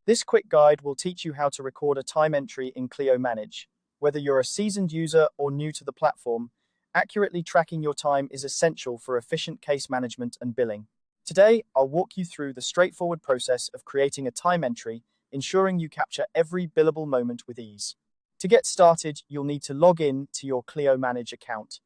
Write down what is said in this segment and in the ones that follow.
This quick guide will teach you how to record a time entry in Clio Manage. Whether you're a seasoned user or new to the platform, accurately tracking your time is essential for efficient case management and billing. Today, I'll walk you through the straightforward process of creating a time entry, ensuring you capture every billable moment with ease. To get started, you'll need to log in to your Clio Manage account.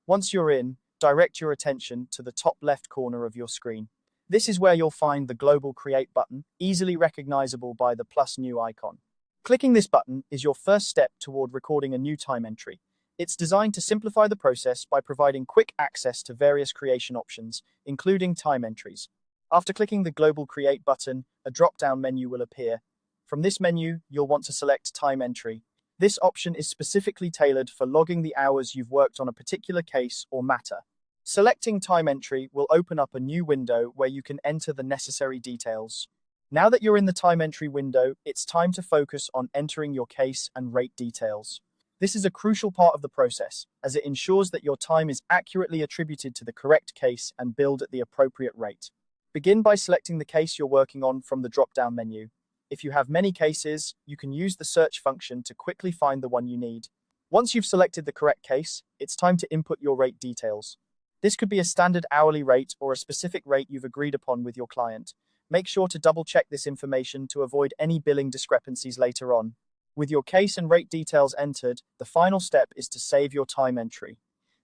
Once you're in, direct your attention to the top left corner of your screen. This is where you'll find the global Create button, easily recognizable by the plus new icon. Clicking this button is your first step toward recording a new time entry. It's designed to simplify the process by providing quick access to various creation options, including time entries. After clicking the global Create button, a drop-down menu will appear. From this menu, you'll want to select Time Entry. This option is specifically tailored for logging the hours you've worked on a particular case or matter. Selecting Time Entry will open up a new window where you can enter the necessary details. Now that you're in the Time Entry window, it's time to focus on entering your case and rate details. This is a crucial part of the process, as it ensures that your time is accurately attributed to the correct case and billed at the appropriate rate. Begin by selecting the case you're working on from the drop-down menu. If you have many cases, you can use the search function to quickly find the one you need. Once you've selected the correct case, it's time to input your rate details. This could be a standard hourly rate or a specific rate you've agreed upon with your client. Make sure to double-check this information to avoid any billing discrepancies later on. With your case and rate details entered, the final step is to save your time entry.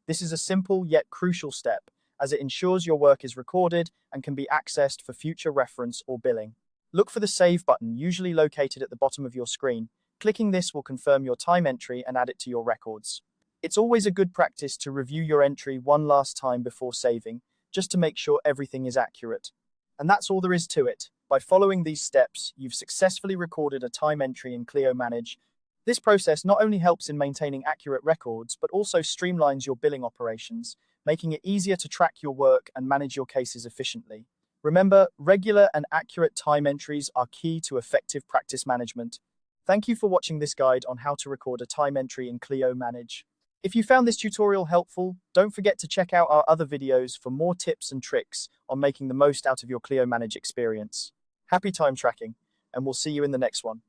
This is a simple yet crucial step, as it ensures your work is recorded and can be accessed for future reference or billing. Look for the Save button, usually located at the bottom of your screen. Clicking this will confirm your time entry and add it to your records. It's always a good practice to review your entry one last time before saving, just to make sure everything is accurate. And that's all there is to it. By following these steps, you've successfully recorded a time entry in Clio Manage. This process not only helps in maintaining accurate records, but also streamlines your billing operations, making it easier to track your work and manage your cases efficiently. Remember, regular and accurate time entries are key to effective practice management. Thank you for watching this guide on how to record a time entry in Clio Manage. If you found this tutorial helpful, don't forget to check out our other videos for more tips and tricks on making the most out of your Clio Manage experience. Happy time tracking, and we'll see you in the next one.